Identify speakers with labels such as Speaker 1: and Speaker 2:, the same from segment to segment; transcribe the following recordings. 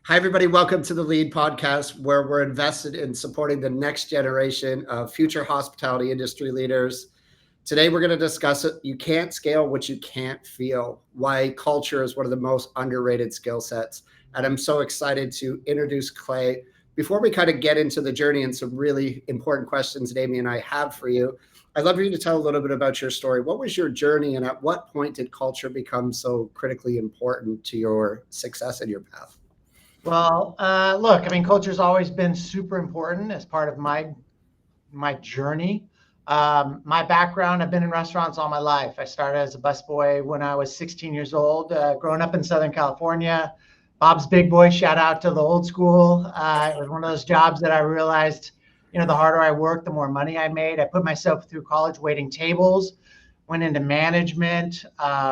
Speaker 1: Hi, everybody. Welcome to the Lead Podcast, where we're invested in supporting the next generation of future hospitality industry leaders. Today, we're going to discuss it. You can't scale what you can't feel, why culture is one of the most underrated skill sets. And I'm so excited to introduce Clay. Before we kind of get into the journey and some really important questions that Amy and I have for you, I'd love for you to tell a little bit about your story. What was your journey, and at what point did culture become so critically important to your success and your path?
Speaker 2: Well, look, I mean, culture's always been super important as part of my journey. My background, I've been in restaurants all my life. I started as a busboy when I was 16 years old, growing up in Southern California. Bob's Big Boy, shout out to the old school. It was one of those jobs that I realized, the harder I worked, the more money I made. I put myself through college waiting tables, went into management.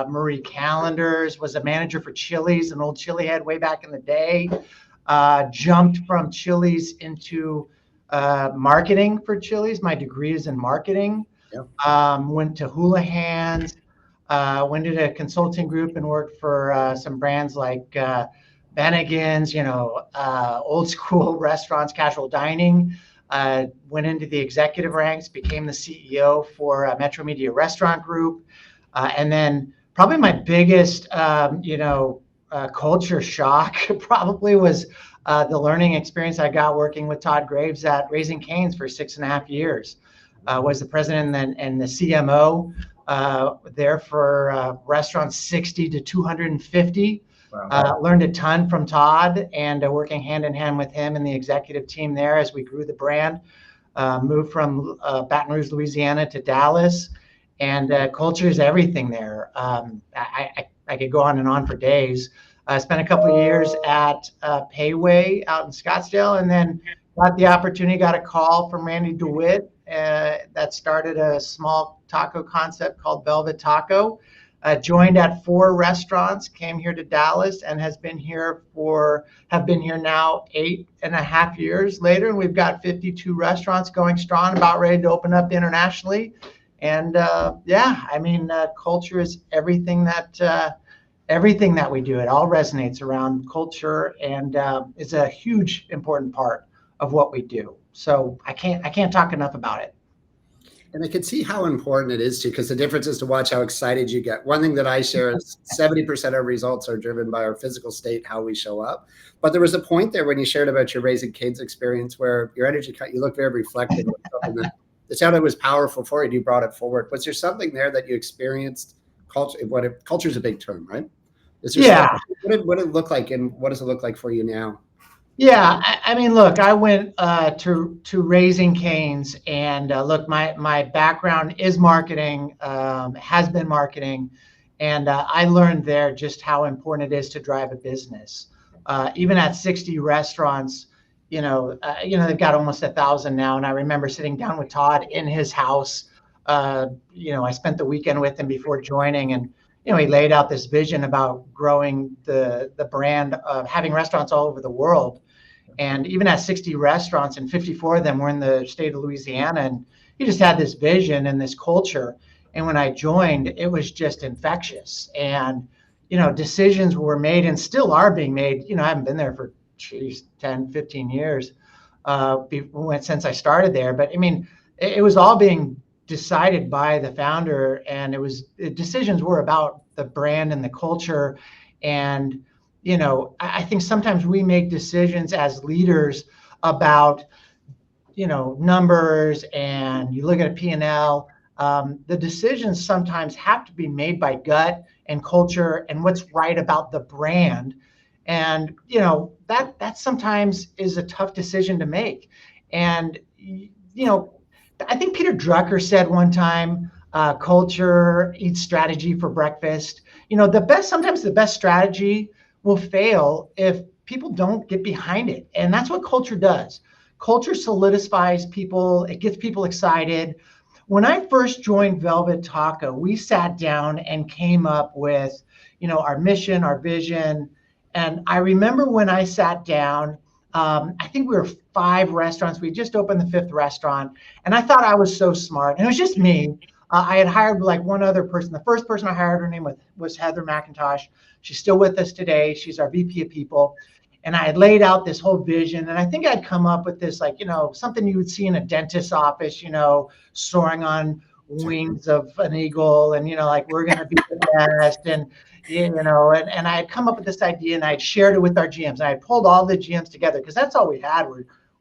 Speaker 2: Marie Callender's was a manager for Chili's, an old chili head way back in the day. Jumped from Chili's into marketing for Chili's. My degree is in marketing.
Speaker 1: Yeah.
Speaker 2: Went to Houlihan's, went to a consulting group and worked for some brands like Bennigan's, old school restaurants, casual dining. Went into the executive ranks, became the CEO for Metro Media Restaurant Group. And then probably my biggest, culture shock probably was the learning experience I got working with Todd Graves at Raising Cane's for 6.5 years. Was the president and the CMO there for restaurants 60 to 250.
Speaker 1: Wow.
Speaker 2: Learned a ton from Todd and working hand in hand with him and the executive team there as we grew the brand. Moved from Baton Rouge, Louisiana to Dallas, and culture is everything there. I could go on and on for days. I spent a couple of years at Payway out in Scottsdale, and then got the opportunity, got a call from Randy DeWitt that started a small taco concept called Velvet Taco. Joined at 4 restaurants, came here to Dallas, and have been here now 8.5 years later, and we've got 52 restaurants going strong, about ready to open up internationally. And culture is everything that we do. It all resonates around culture, and is a huge important part of what we do. So I can't talk enough about it.
Speaker 1: And I can see how important it is to, because the difference is to watch how excited you get. One thing that I share is 70% of results are driven by our physical state, how we show up. But there was a point there when you shared about your Raising Cane's experience where your energy, you look very reflective. It sounded was powerful for you. You brought it forward. Was there something there that you experienced? Culture is a big term, right? Is there
Speaker 2: Yeah.
Speaker 1: what did it look like, and what does it look like for you now?
Speaker 2: Yeah, I mean, look, I went to Raising Cane's, and look, my background is marketing, has been marketing, and I learned there just how important it is to drive a business. Even at 60 restaurants, they've got almost 1,000 now, and I remember sitting down with Todd in his house. I spent the weekend with him before joining, and he laid out this vision about growing the brand of having restaurants all over the world. And even at 60 restaurants, and 54 of them were in the state of Louisiana, and he just had this vision and this culture. And when I joined, it was just infectious. And, decisions were made and still are being made. I haven't been there for 10, 15 years since I started there. But I mean, it was all being decided by the founder, and decisions were about the brand and the culture. And I think sometimes we make decisions as leaders about, numbers, and you look at a P&L. The decisions sometimes have to be made by gut and culture and what's right about the brand. And, that sometimes is a tough decision to make. And, I think Peter Drucker said one time, culture eats strategy for breakfast. Sometimes the best strategy will fail if people don't get behind it. And that's what culture does. Culture solidifies people. It gets people excited. When I first joined Velvet Taco, we sat down and came up with, our mission, our vision. And I remember when I sat down, I think we were 5 restaurants. We just opened the 5th restaurant. And I thought I was so smart. And it was just me. I had hired like one other person. The first person I hired, her name was Heather McIntosh. She's still with us today. She's our VP of people. And I had laid out this whole vision. And I think I'd come up with this, like, something you would see in a dentist's office, soaring on wings of an eagle. And, like, we're going to be the best. And I had come up with this idea, and I'd shared it with our GMs. And I pulled all the GMs together, because that's all we had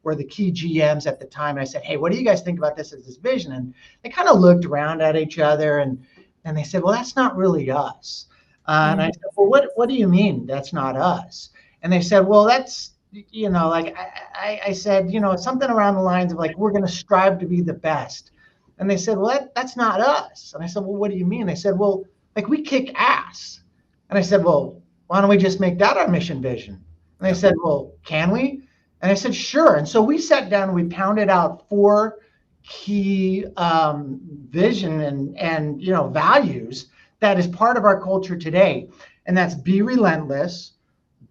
Speaker 2: were the key GMs at the time. And I said, hey, what do you guys think about this as this vision? And they kind of looked around at each other, and they said, well, that's not really us. And I said, well, what do you mean that's not us? And they said, well, that's, like, I said, it's something around the lines of, like, we're going to strive to be the best. And they said, well, that's not us. And I said, well, what do you mean? They said, well, like, we kick ass. And I said, well, why don't we just make that our mission vision? And they said, well, can we? And I said, sure. And so we sat down and we pounded out 4 key vision and values that is part of our culture today. And that's be relentless,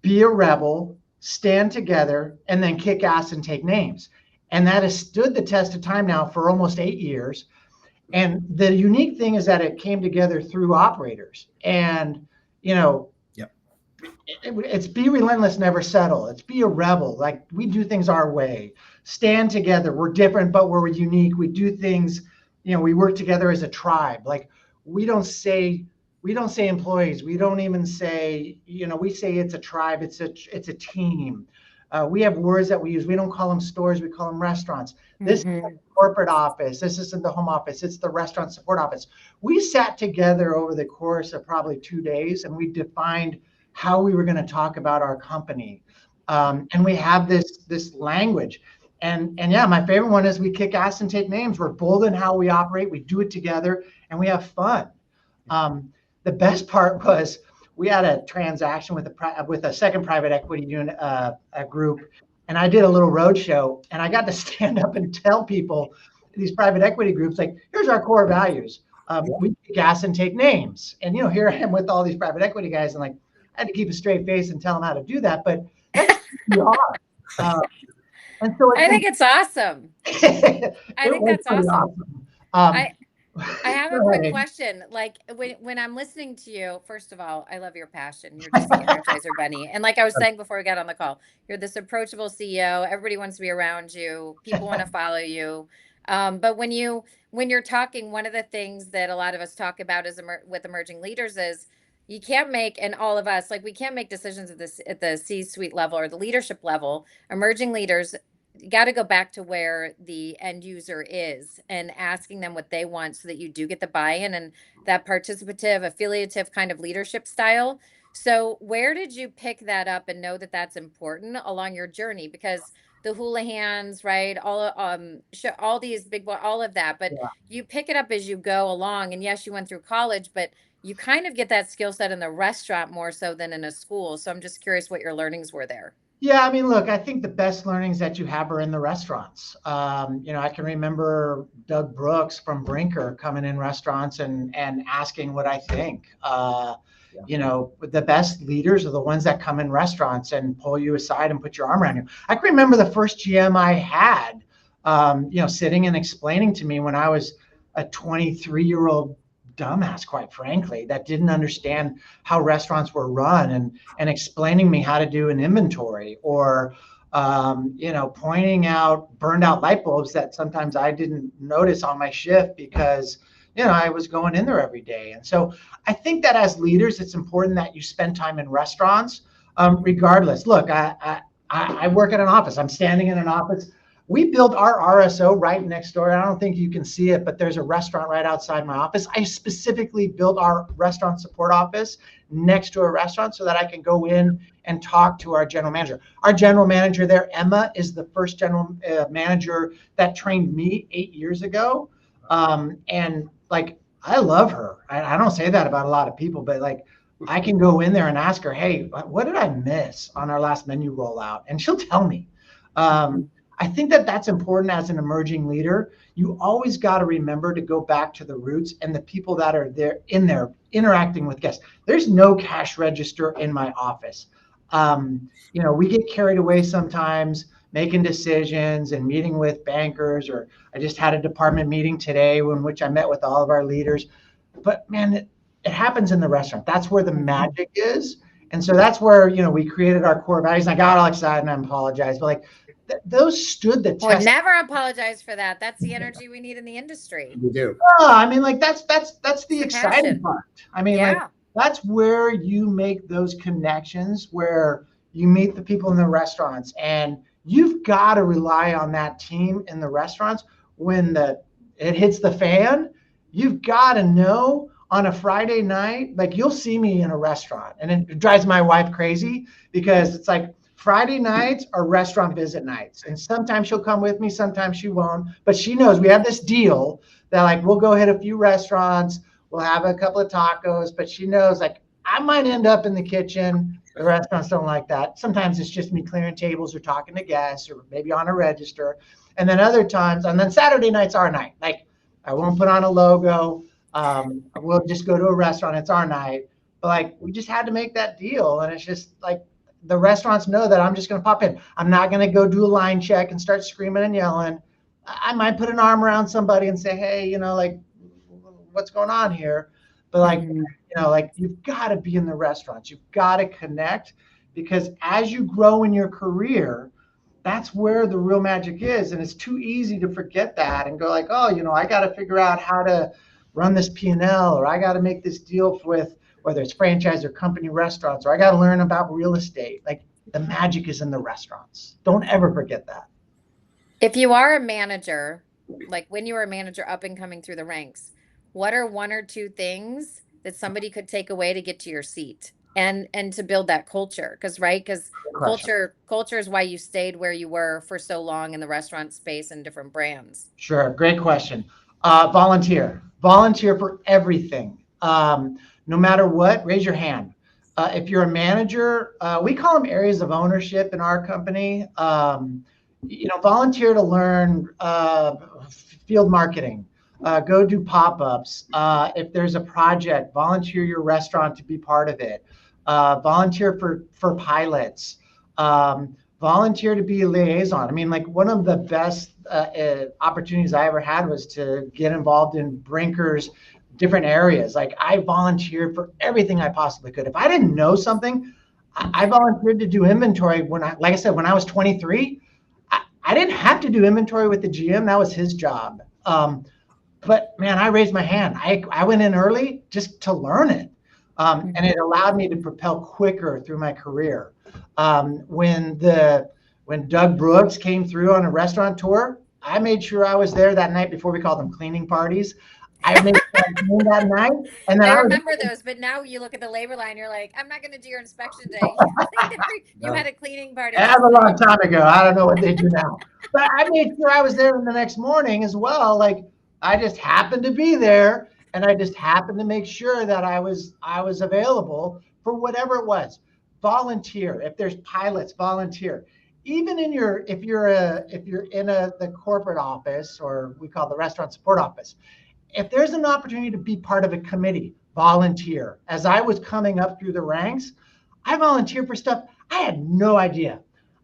Speaker 2: be a rebel, stand together, and then kick ass and take names. And that has stood the test of time now for almost 8 years. And the unique thing is that it came together through operators. And, it's be relentless, never settle. It's be a rebel. Like, we do things our way. Stand together. We're different, but we're unique. We do things, we work together as a tribe. Like, we don't say employees. We don't even say, we say it's a tribe. It's a team. We have words that we use. We don't call them stores. We call them restaurants. This is the corporate office. This isn't the home office. It's the restaurant support office. We sat together over the course of probably 2 days, and we defined how we were going to talk about our company. And we have this language. And yeah, my favorite one is we kick ass and take names. We're bold in how we operate. We do it together, and we have fun. The best part was we had a transaction with a second private equity unit, a group, and I did a little roadshow, and I got to stand up and tell people, these private equity groups, like, here's our core values. We kick ass and take names. And, here I am with all these private equity guys, and, like, I had to keep a straight face and tell them how to do that, but that's who we are. And so
Speaker 3: I think it's awesome. I think that's awesome. I have a quick question. Like, when I'm listening to you, first of all, I love your passion. You're just the Energizer Bunny. And like I was saying before we got on the call, you're this approachable CEO. Everybody wants to be around you. People want to follow you. But when you're talking, one of the things that a lot of us talk about with emerging leaders is you can't make, and all of us, like, we can't make decisions at the C-suite level or the leadership level. Emerging leaders got to go back to where the end user is and asking them what they want, so that you do get the buy-in and that participative, affiliative kind of leadership style. So where did you pick that up and know that that's important along your journey? Because the Houlihan's, right? All these big, all of that, but you pick it up as you go along. And yes, you went through college, but you kind of get that skill set in the restaurant more so than in a school. So I'm just curious what your learnings were there.
Speaker 2: Yeah, I mean, look, I think the best learnings that you have are in the restaurants. I can remember Doug Brooks from Brinker coming in restaurants and asking what I think. The best leaders are the ones that come in restaurants and pull you aside and put your arm around you. I can remember the first GM I had, sitting and explaining to me when I was a 23-year-old dumbass, quite frankly, that didn't understand how restaurants were run, and explaining me how to do an inventory, or pointing out burned out light bulbs that sometimes I didn't notice on my shift because I was going in there every day. And so I think that as leaders, it's important that you spend time in restaurants, regardless. Look, I work at an office. I'm standing in an office. We built our RSO right next door. I don't think you can see it, but there's a restaurant right outside my office. I specifically built our restaurant support office next to a restaurant so that I can go in and talk to our general manager. Our general manager there, Emma, is the first general manager that trained me 8 years ago. And like, I love her. I don't say that about a lot of people, but like, I can go in there and ask her, hey, what did I miss on our last menu rollout? And she'll tell me. I think that that's important as an emerging leader. You always got to remember to go back to the roots and the people that are there interacting with guests. There's no cash register in my office. We get carried away sometimes making decisions and meeting with bankers, or I just had a department meeting today in which I met with all of our leaders. But man, it happens in the restaurant. That's where the magic is. And so that's where, we created our core values. And I got all excited and I apologize, but like those stood the
Speaker 3: Well,
Speaker 2: test.
Speaker 3: never apologize for that. That's the energy we need in the industry.
Speaker 1: You do.
Speaker 2: Oh, I mean, like that's the exciting
Speaker 3: passion.
Speaker 2: part. I mean, like that's where you make those connections, where you meet the people in the restaurants, and you've got to rely on that team in the restaurants when it hits the fan. You've got to know on a Friday night, like you'll see me in a restaurant, and it drives my wife crazy because it's like Friday nights are restaurant visit nights. And sometimes she'll come with me, sometimes she won't. But she knows we have this deal that like we'll go hit a few restaurants, we'll have a couple of tacos, but she knows like I might end up in the kitchen. The restaurants don't like that. Sometimes it's just me clearing tables or talking to guests or maybe on a register. And then other times, and then Saturday night's our night. Like I won't put on a logo. We'll just go to a restaurant. It's our night. But like we just had to make that deal. And it's just like the restaurants know that I'm just going to pop in. I'm not going to go do a line check and start screaming and yelling. I might put an arm around somebody and say, hey, like what's going on here? But like, like you've got to be in the restaurants. You've got to connect, because as you grow in your career, that's where the real magic is. And it's too easy to forget that and go like, oh, I got to figure out how to run this P&L, or I got to make this deal with whether it's franchise or company restaurants, or I got to learn about real estate. Like the magic is in the restaurants. Don't ever forget that.
Speaker 3: If you are a manager, like when you were a manager up and coming through the ranks, what are one or two things that somebody could take away to get to your seat and to build that culture? Because culture is why you stayed where you were for so long in the restaurant space and different brands.
Speaker 2: Sure. Great question. Volunteer for everything. No matter what, raise your hand. If you're a manager, we call them areas of ownership in our company. Volunteer to learn field marketing. Go do pop-ups. If there's a project, volunteer your restaurant to be part of it. Volunteer for pilots. Volunteer to be a liaison. I mean, like one of the best opportunities I ever had was to get involved in Brinker's different areas. Like I volunteered for everything I possibly could. If I didn't know something, I volunteered to do inventory when I was 23. I didn't have to do inventory with the GM. That was his job. But man, I raised my hand. I went in early just to learn it. And it allowed me to propel quicker through my career. When Doug Brooks came through on a restaurant tour, I made sure I was there that night before. We called them cleaning parties. I made sure that night. And then
Speaker 3: I remember those, but now you look at the labor line, you're like, I'm not going to do your inspection day. You had a cleaning party.
Speaker 2: That was a long time ago. I don't know what they do now. But I made sure I was there the next morning as well. Like I just happened to be there, and I just happened to make sure that I was available for whatever it was. Volunteer. If there's pilots, volunteer. Even if you're in the corporate office, or we call the restaurant support office, if there's an opportunity to be part of a committee, volunteer. As I was coming up through the ranks, I volunteered for stuff I had no idea.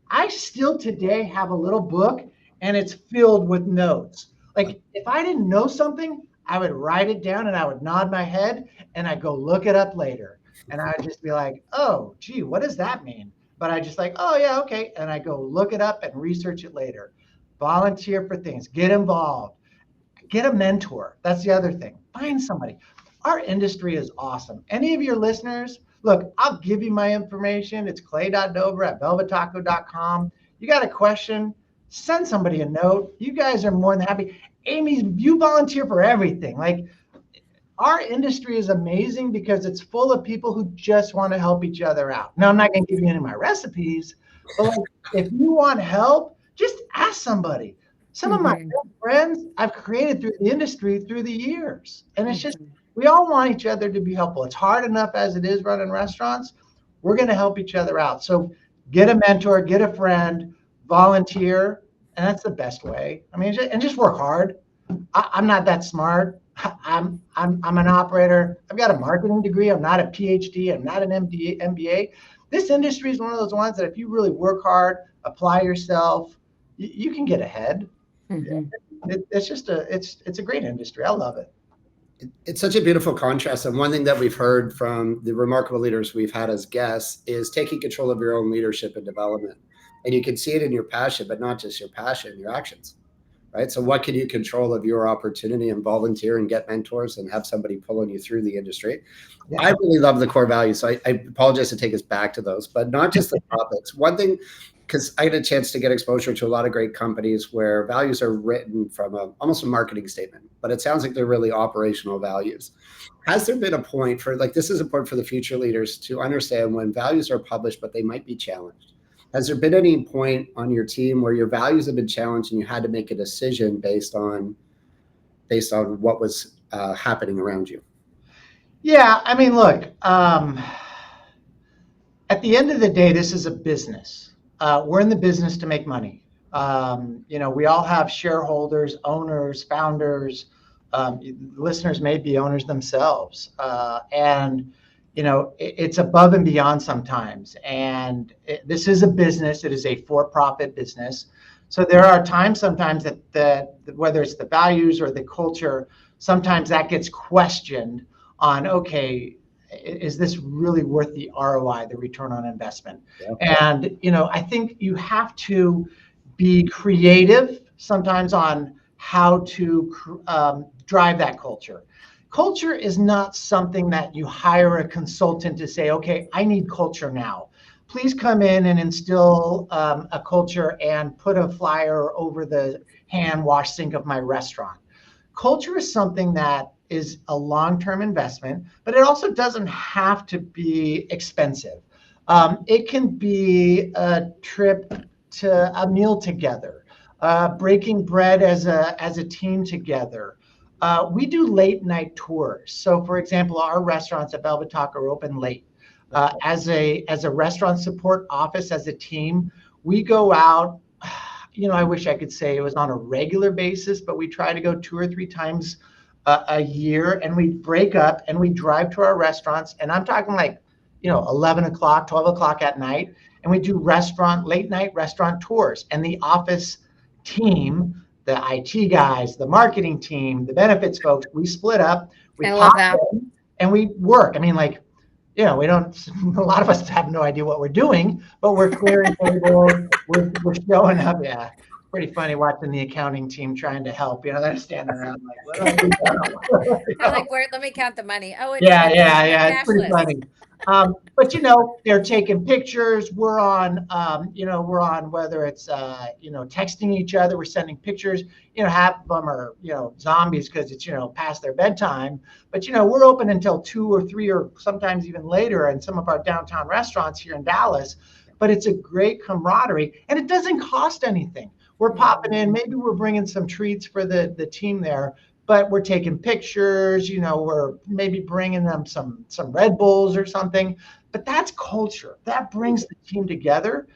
Speaker 2: I still today have a little book, and it's filled with notes. Like if I didn't know something, I would write it down and I would nod my head and I'd go look it up later. And I would just be like, oh, gee, what does that mean? But I just like, oh yeah, okay. And I go look it up and research it later. Volunteer for things, get involved, get a mentor. That's the other thing. Find somebody. Our industry is awesome. Any of your listeners, look, I'll give you my information. It's clay.dover@velvettaco.com. You got a question, send somebody a note. You guys are more than happy. Amy, you volunteer for everything. Like our industry is amazing because it's full of people who just want to help each other out. Now, I'm not going to give you any of my recipes, but like, if you want help, just ask somebody. Some of my friends I've created through the industry through the years. And it's just, we all want each other to be helpful. It's hard enough as it is running restaurants. We're going to help each other out. So get a mentor, get a friend, volunteer, and that's the best way. I mean, just work hard. I'm not that smart. I'm an operator. I've got a marketing degree. I'm not a PhD. I'm not an MBA. This industry is one of those ones that if you really work hard, apply yourself, you can get ahead. It's just it's a great industry. I love it.
Speaker 1: It's such a beautiful contrast. And one thing that we've heard from the remarkable leaders we've had as guests is taking control of your own leadership and development. And you can see it in your passion, but not just your passion, your actions, right? So what can you control of your opportunity and volunteer and get mentors and have somebody pulling you through the industry? Yeah. I really love the core values. So I apologize to take us back to those, but not just the topics. One thing, because I had a chance to get exposure to a lot of great companies where values are written from almost a marketing statement, but it sounds like they're really operational values. Has there been a point for, like, this is important for the future leaders to understand when values are published, but they might be challenged? Has there been any point on your team where your values have been challenged and you had to make a decision based on what was happening around you?
Speaker 2: Yeah, I mean, look, at the end of the day, this is a business. We're in the business to make money. We all have shareholders, owners, founders. Listeners may be owners themselves. And it's above and beyond sometimes. And this is a business. It is a for-profit business. So there are times sometimes that whether it's the values or the culture, sometimes that gets questioned on, okay, is this really worth the ROI, the return on investment? Yeah. And, I think you have to be creative sometimes on how to drive that culture. Culture is not something that you hire a consultant to say, okay, I need culture now. Please come in and instill a culture and put a flyer over the hand wash sink of my restaurant. Culture is something that is a long-term investment, but it also doesn't have to be expensive. It can be a trip to a meal together, breaking bread as a team together. We do late night tours. So, for example, our restaurants at Velvet Talk are open late. As a restaurant support office, as a team, we go out. I wish I could say it was on a regular basis, but we try to go 2 or 3 times a year, and we break up and we drive to our restaurants. And I'm talking like, 11 o'clock, 12 o'clock at night. And we do late night restaurant tours. And the office team, the IT guys, the marketing team, the benefits folks, we split up. We pop in and we work. I mean, we don't, a lot of us have no idea what we're doing, but we're clearing tables, we're showing up. Yeah. Pretty funny watching the accounting team trying to help. They're standing around like, what do I do?
Speaker 3: I'm like, let me count the money. Oh, it's
Speaker 2: yeah. It's pretty funny. But they're taking pictures. We're on, whether it's texting each other, we're sending pictures. Half of them are zombies because it's past their bedtime. But we're open until 2 or 3 or sometimes even later in some of our downtown restaurants here in Dallas. But it's a great camaraderie, and it doesn't cost anything. We're popping in, maybe we're bringing some treats for the team there, but we're taking pictures, we're maybe bringing them some Red Bulls or something. But that's culture. That brings the team together.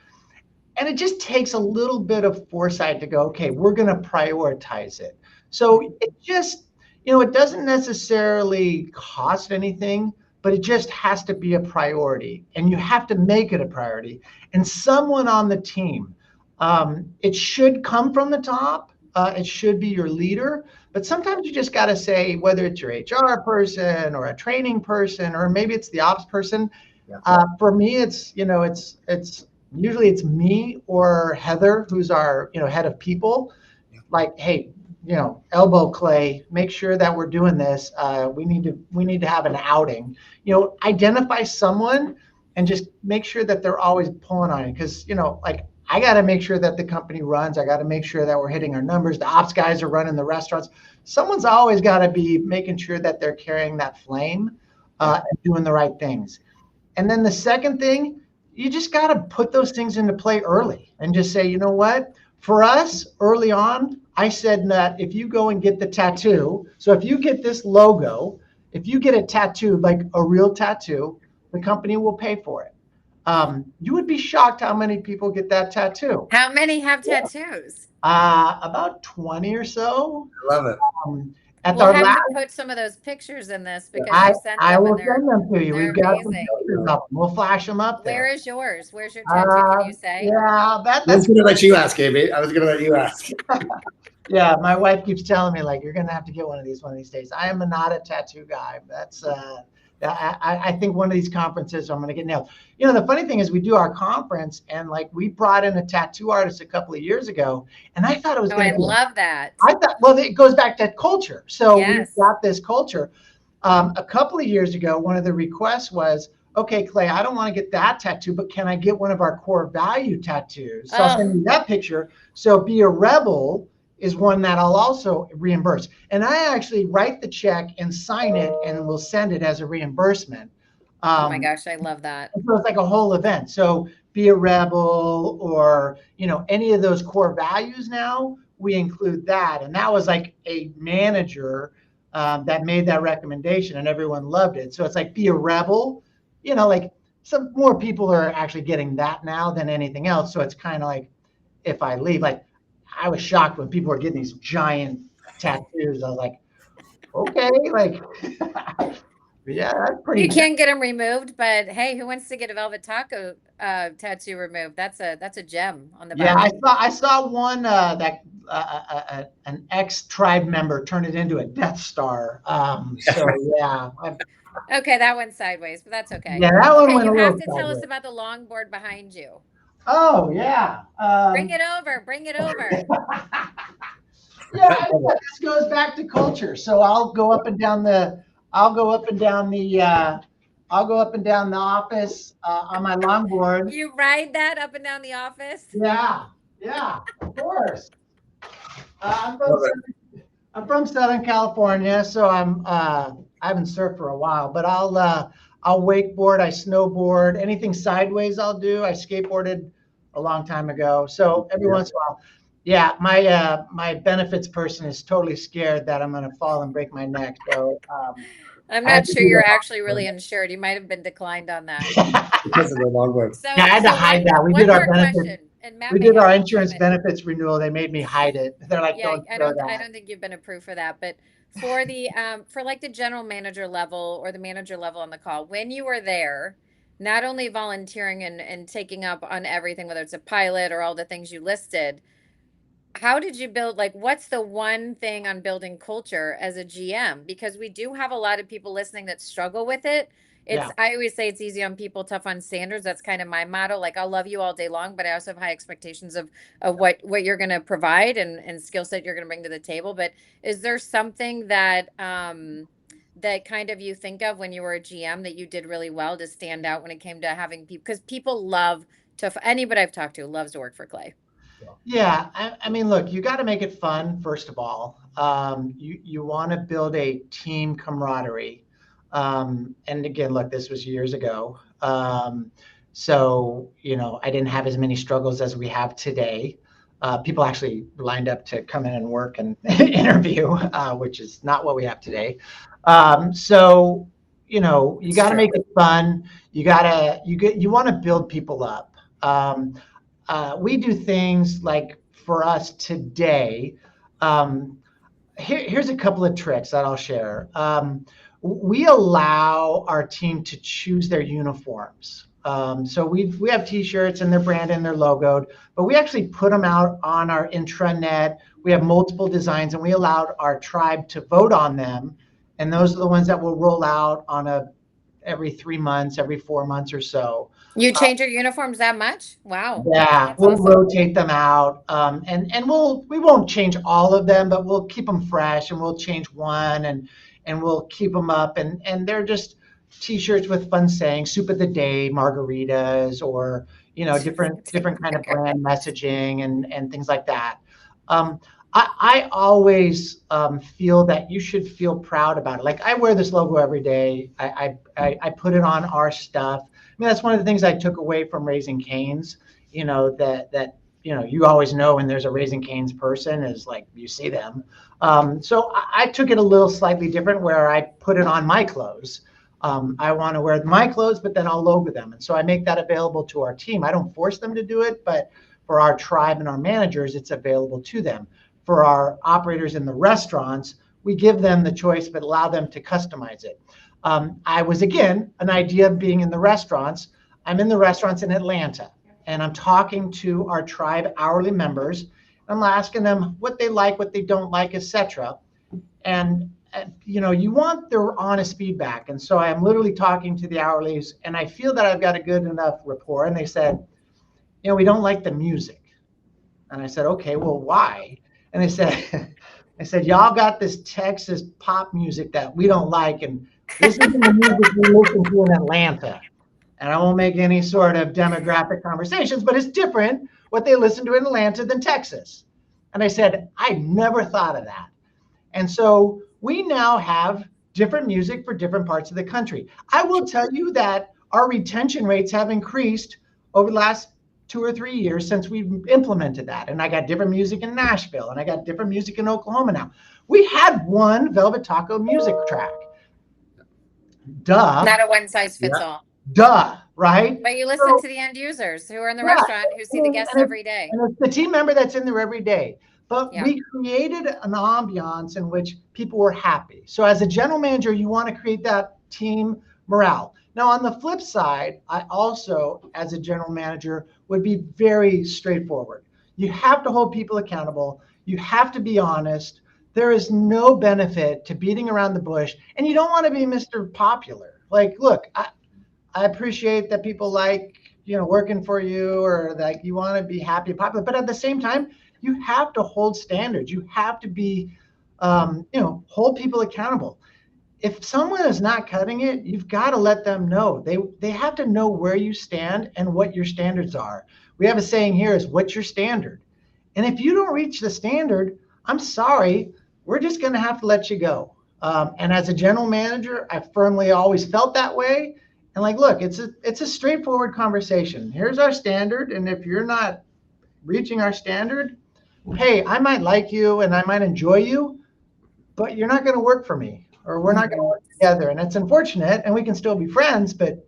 Speaker 2: And it just takes a little bit of foresight to go, okay, we're going to prioritize it. So it just, it doesn't necessarily cost anything, but it just has to be a priority. And you have to make it a priority. And someone on the team, it should come from the top. It should be your leader. But sometimes you just got to say, whether it's your HR person or a training person, or maybe it's the ops person. Yeah. For me, it's usually it's me or Heather, who's our head of people. Yeah. Like, hey, elbow Clay, make sure that we're doing this. We need to have an outing. Identify someone and just make sure that they're always pulling on it, because I got to make sure that the company runs. I got to make sure that we're hitting our numbers. The ops guys are running the restaurants. Someone's always got to be making sure that they're carrying that flame and doing the right things. And then the second thing, you just got to put those things into play early and just say, you know what? For us, early on, I said that if you go and get the tattoo, so if you get this logo, if you get it tattooed, like a real tattoo, the company will pay for it. You would be shocked how many people get that tattoo.
Speaker 3: How many have tattoos?
Speaker 2: About 20 or so.
Speaker 1: I love it.
Speaker 3: We'll have to put some of those pictures in this, because you sent them.
Speaker 2: I will send them to you. We've got some pictures up. We'll flash them up there.
Speaker 3: Where is yours? Where's your tattoo? Can you say?
Speaker 2: Yeah,
Speaker 1: I was going to let you ask, Amy. I was going to let you ask.
Speaker 2: Yeah, my wife keeps telling me like, you're gonna have to get one of these days. I am not a tattoo guy. That's I think one of these conferences I'm gonna get nailed. You know, the funny thing is we do our conference and like we brought in a tattoo artist a couple of years ago, and I thought it was
Speaker 3: Oh,
Speaker 2: gonna
Speaker 3: I
Speaker 2: be.
Speaker 3: love that.
Speaker 2: I thought, well, it goes back to culture. So we've
Speaker 3: Yes.
Speaker 2: got this culture. A couple of years ago, one of the requests was, okay, Clay, I don't want to get that tattoo, but can I get one of our core value tattoos? So I'll send you that picture. So Be a Rebel is one that I'll also reimburse. And I actually write the check and sign it and we'll send it as a reimbursement.
Speaker 3: Oh my gosh, I love that.
Speaker 2: So it's like a whole event. So Be a Rebel or, you know, any of those core values now, we include that. And that was like a manager that made that recommendation and everyone loved it. So it's like Be a Rebel, you know, like some more people are actually getting that now than anything else. So it's kind of like if I leave, like I was shocked when people were getting these giant tattoos. I was like, okay, like, yeah, that's
Speaker 3: You
Speaker 2: pretty.
Speaker 3: can't get them removed, but hey, who wants to get a velvet taco tattoo removed? That's a gem on the
Speaker 2: Yeah,
Speaker 3: body.
Speaker 2: I saw one that an ex-tribe member turned it into a Death Star. So yeah,
Speaker 3: Okay, that went sideways, but that's okay.
Speaker 2: yeah, that one
Speaker 3: Okay,
Speaker 2: went
Speaker 3: you
Speaker 2: a
Speaker 3: have
Speaker 2: little
Speaker 3: to tell us
Speaker 2: sideways.
Speaker 3: about the longboard behind you.
Speaker 2: Oh yeah,
Speaker 3: Bring it over. Bring it over.
Speaker 2: yeah. I mean, this goes back to culture. So I'll go up and down the, I'll go up and down the office on my longboard.
Speaker 3: You ride that up and down the office?
Speaker 2: Yeah, yeah, of course. I'm from
Speaker 1: Love it.
Speaker 2: I'm from Southern California, so I haven't surfed for a while, but I'll wakeboard, I snowboard, anything sideways I'll do. I skateboarded a long time ago, so every once in a while, yeah. My benefits person is totally scared that I'm going to fall and break my neck, so
Speaker 3: I'm
Speaker 2: I had
Speaker 3: not
Speaker 2: to
Speaker 3: sure
Speaker 2: do
Speaker 3: you're actually
Speaker 2: that.
Speaker 3: really insured. You might have been declined on that.
Speaker 1: Because of the longboard.
Speaker 3: So,
Speaker 2: Yeah, I had to
Speaker 3: so
Speaker 2: hide
Speaker 3: one
Speaker 2: that. We did
Speaker 3: one
Speaker 2: our
Speaker 3: more
Speaker 2: benefit.
Speaker 3: question, and Matt
Speaker 2: We
Speaker 3: may
Speaker 2: did
Speaker 3: have
Speaker 2: our
Speaker 3: to chime
Speaker 2: insurance
Speaker 3: in.
Speaker 2: benefits renewal. They made me hide it. They're like,
Speaker 3: Yeah,
Speaker 2: "Don't show
Speaker 3: I
Speaker 2: that."
Speaker 3: don't think you've been approved for that, but for the for like the general manager level or the manager level on the call, when you were there, not only volunteering and taking up on everything, whether it's a pilot or all the things you listed, how did you build, like, what's the one thing on building culture as a GM? Because we do have a lot of people listening that struggle with it.
Speaker 2: Yeah.
Speaker 3: I always say it's easy on people, tough on standards. That's kind of my motto. Like, I'll love you all day long, but I also have high expectations of what you're going to provide and skill set you're going to bring to the table. But is there something that that kind of you think of when you were a GM that you did really well to stand out when it came to having people? Because people love anybody I've talked to loves to work for Clay.
Speaker 2: Yeah, I mean, look, you got to make it fun, first of all. You want to build a team camaraderie. And again, look, this was years ago. So, you know, I didn't have as many struggles as we have today. People actually lined up to come in and work and interview, which is not what we have today. So, you know, you got to make it fun. You want to build people up. We do things like for us today. Here's a couple of tricks that I'll share. We allow our team to choose their uniforms. So we have T-shirts and they're branded and they're logoed, but we actually put them out on our intranet. We have multiple designs and we allowed our tribe to vote on them. And those are the ones that will roll out on every 3 months, every 4 months or so.
Speaker 3: You change your uniforms that much? Wow.
Speaker 2: Yeah,
Speaker 3: That's
Speaker 2: we'll
Speaker 3: awesome.
Speaker 2: rotate them out, and we won't change all of them, but we'll keep them fresh, and we'll change one, and we'll keep them up, and they're just T-shirts with fun sayings, soup of the day, margaritas, or you know different kind of brand messaging and things like that. Um, I always feel that you should feel proud about it. Like I wear this logo every day. I put it on our stuff. I mean, that's one of the things I took away from Raising Cane's. You know that you know you always know when there's a Raising Cane's person is like you see them. So I took it a little slightly different where I put it on my clothes. I want to wear my clothes, but then I'll logo them, and so I make that available to our team. I don't force them to do it, but for our tribe and our managers, it's available to them. For our operators in the restaurants, we give them the choice, but allow them to customize it. I was, again, an idea of being in the restaurants. I'm in the restaurants in Atlanta, and I'm talking to our tribe hourly members, I'm asking them what they like, what they don't like, etc. And you want their honest feedback. And so I'm literally talking to the hourlies, and I feel that I've got a good enough rapport. And they said, we don't like the music. And I said, okay, well, why? And they said, I said, y'all got this Texas pop music that we don't like, and this isn't the music we listen to in Atlanta. And I won't make any sort of demographic conversations, but it's different what they listen to in Atlanta than Texas. And I said, I never thought of that. And so we now have different music for different parts of the country. I will tell you that our retention rates have increased over the last 2 or 3 years since we've implemented that. And I got different music in Nashville, and I got different music in Oklahoma now. We had one Velvet Taco music track. Duh.
Speaker 3: Not a one size fits all.
Speaker 2: Duh, right?
Speaker 3: But you listen to the end users who are in the restaurant, who see the guests every day.
Speaker 2: And it's the team member that's in there every day. But we created an ambiance in which people were happy. So as a general manager, you want to create that team morale. Now, on the flip side, I also, as a general manager, would be very straightforward. You have to hold people accountable. You have to be honest. There is no benefit to beating around the bush. And you don't want to be Mr. Popular. Like, look, I appreciate that people like, working for you, or like you want to be happy and popular. But at the same time, you have to hold standards. You have to be, hold people accountable. If someone is not cutting it, you've got to let them know. They have to know where you stand and what your standards are. We have a saying here is, what's your standard? And if you don't reach the standard, I'm sorry, we're just going to have to let you go. And as a general manager, I firmly always felt that way. And like, look, it's a straightforward conversation. Here's our standard. And if you're not reaching our standard, hey, I might like you and I might enjoy you, but you're not going to work for me, or we're not going to work together. And it's unfortunate, and we can still be friends, but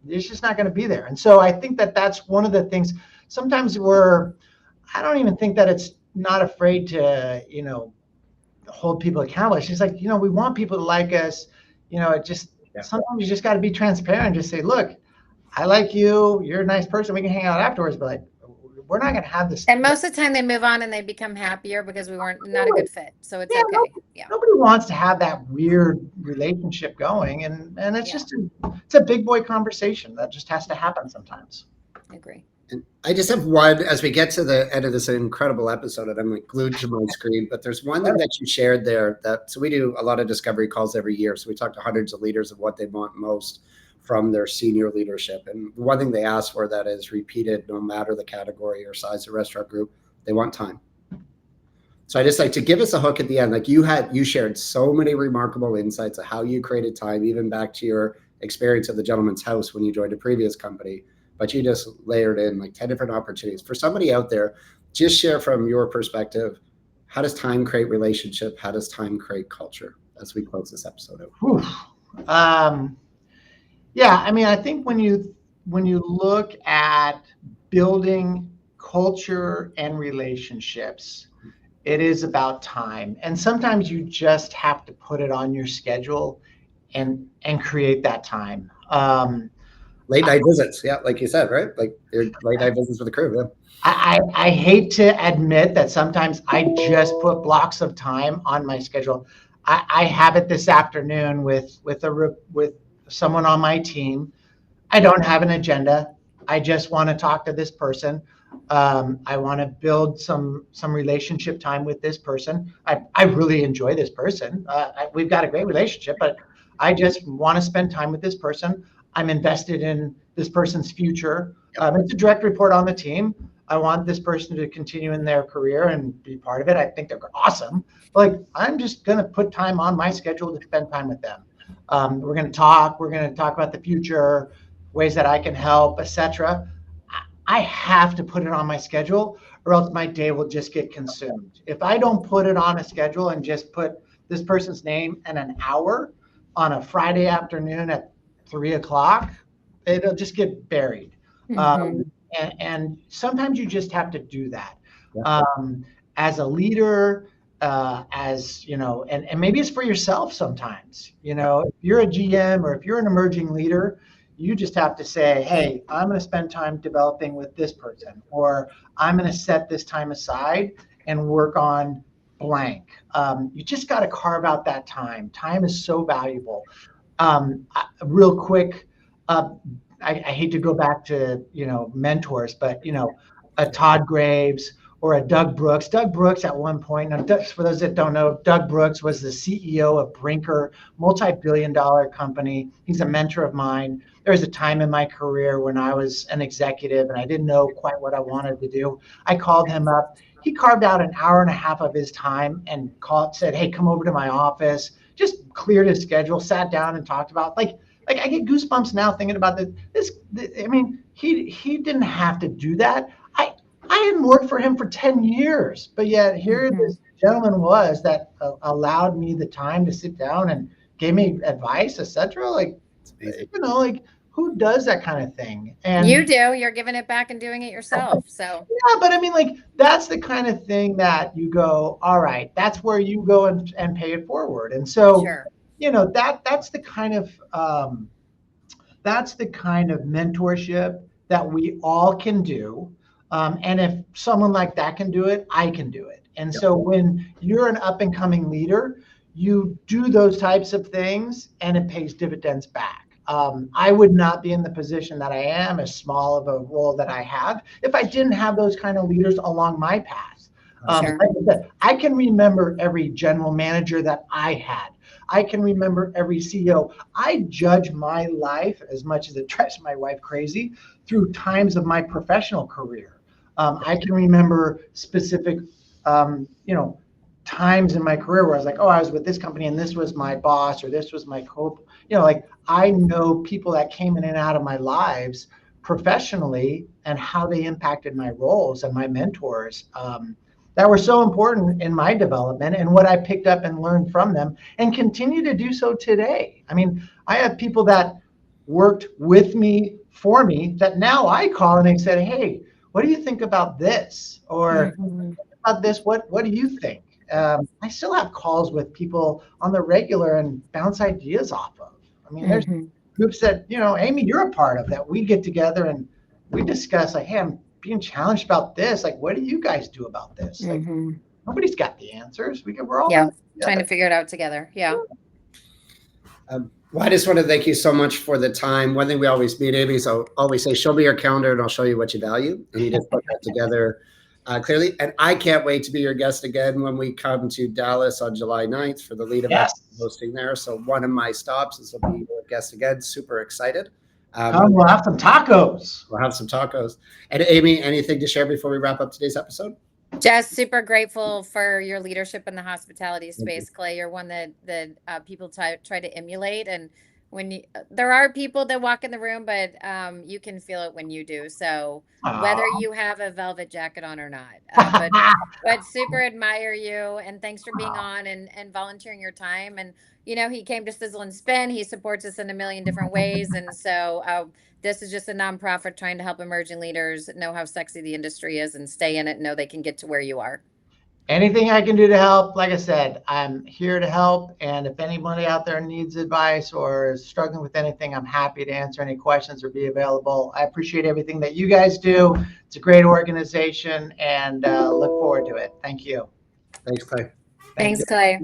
Speaker 2: it's just not going to be there. And so I think that that's one of the things. Sometimes I don't even think that it's not afraid to, hold people accountable. It's just like, we want people to like us. Sometimes you just got to be transparent and just say, look, I like you. You're a nice person. We can hang out afterwards, but like, we're not going to have this.
Speaker 3: And most of the time they move on and they become happier because we weren't not a good fit. So it's okay.
Speaker 2: Nobody wants to have that weird relationship going. And it's just it's a big boy conversation that just has to happen sometimes.
Speaker 3: I agree.
Speaker 1: And I just have one, as we get to the end of this incredible episode, and I'm like glued to my screen, but there's one thing that you shared there so we do a lot of discovery calls every year. So we talk to hundreds of leaders of what they want most from their senior leadership. And one thing they ask for that is repeated, no matter the category or size of restaurant group, they want time. So I just like to give us a hook at the end. Like you shared so many remarkable insights of how you created time, even back to your experience at the Gentleman's House when you joined a previous company, but you just layered in like 10 different opportunities. For somebody out there, just share from your perspective, how does time create relationship? How does time create culture as we close this episode out?
Speaker 2: Yeah, I mean, I think when you look at building culture and relationships, it is about time. And sometimes you just have to put it on your schedule and create that time.
Speaker 1: Late night visits, yeah, like you said, right? Like your late night visits with the crew, yeah.
Speaker 2: I hate to admit that sometimes I just put blocks of time on my schedule. I have it this afternoon with someone on my team. I don't have an agenda. I just want to talk to this person. I want to build some relationship time with this person. I really enjoy this person. We've got a great relationship, but I just want to spend time with this person. I'm invested in this person's future. It's a direct report on the team. I want this person to continue in their career and be part of it. I think they're awesome. Like, I'm just going to put time on my schedule to spend time with them. We're going to talk about the future, ways that I can help, etc. I have to put it on my schedule, or else my day will just get consumed. If I don't put it on a schedule and just put this person's name and an hour on a Friday afternoon at 3:00, it'll just get buried. And sometimes you just have to do that. As a leader, and maybe it's for yourself sometimes. If you're a GM or if you're an emerging leader, You just have to say, hey, I'm going to spend time developing with this person, or I'm going to set this time aside and work on blank. You just got to carve out that time. Time is so valuable. Real quick, I hate to go back to, mentors, but, a Todd Graves or a Doug Brooks. Doug Brooks at one point, now, for those that don't know, Doug Brooks was the CEO of Brinker, multi-billion-dollar company. He's a mentor of mine. There was a time in my career when I was an executive and I didn't know quite what I wanted to do. I called him up. He carved out an hour and a half of his time and said, hey, come over to my office. Just cleared his schedule, sat down and talked about like I get goosebumps now thinking about this. I mean, he didn't have to do that. I hadn't worked for him for 10 years, but yet here this gentleman was that allowed me the time to sit down and gave me advice, etc. Like, like who does that kind of thing?
Speaker 3: And you do. You're giving it back and doing it yourself. So
Speaker 2: yeah, but I mean, like that's the kind of thing that you go, all right, that's where you go and pay it forward. And so,
Speaker 3: sure.
Speaker 2: That's the kind of mentorship that we all can do. And if someone like that can do it, I can do it. And so when you're an up and coming leader, you do those types of things and it pays dividends back. I would not be in the position that I am, as small of a role that I have, if I didn't have those kind of leaders along my path.
Speaker 3: Sure.
Speaker 2: Like I said, I can remember every general manager that I had. I can remember every CEO. I judge my life, as much as it drives my wife crazy, through times of my professional career. I can remember specific, times in my career where I was like, oh, I was with this company and this was my boss or this was my like I know people that came in and out of my lives professionally and how they impacted my roles and my mentors that were so important in my development and what I picked up and learned from them and continue to do so today. I mean, I have people that worked with me, for me, that now I call and they said, hey, what do you think about this? Or about this, what do you think? I still have calls with people on the regular and bounce ideas off of. I mean, there's groups that, Amy, you're a part of that. We get together and we discuss like, hey, I'm being challenged about this. Like, what do you guys do about this? Like, nobody's got the answers. We're all
Speaker 3: trying to figure it out together. Yeah.
Speaker 1: Well, I just want to thank you so much for the time. One thing we always meet, Amy, so always say, show me your calendar and I'll show you what you value. And you just put that together clearly. And I can't wait to be your guest again when we come to Dallas on July 9th for the lead event hosting there. So one of my stops is will be your guest again. Super excited.
Speaker 2: We'll have some tacos.
Speaker 1: We'll have some tacos. And Amy, anything to share before we wrap up today's episode?
Speaker 3: Just super grateful for your leadership in the hospitality space, Clay. You're one that people try to emulate. And when there are people that walk in the room, but you can feel it when you do. So whether you have a velvet jacket on or not, but super admire you. And thanks for being on and volunteering your time. And, he came to Sizzle and Spin. He supports us in a million different ways. And so this is just a nonprofit trying to help emerging leaders know how sexy the industry is and stay in it and know they can get to where you are.
Speaker 2: Anything I can do to help, like I said, I'm here to help. And if anybody out there needs advice or is struggling with anything, I'm happy to answer any questions or be available. I appreciate everything that you guys do. It's a great organization and look forward to it. Thank you.
Speaker 1: Thanks, Clay.
Speaker 3: Thanks, Clay.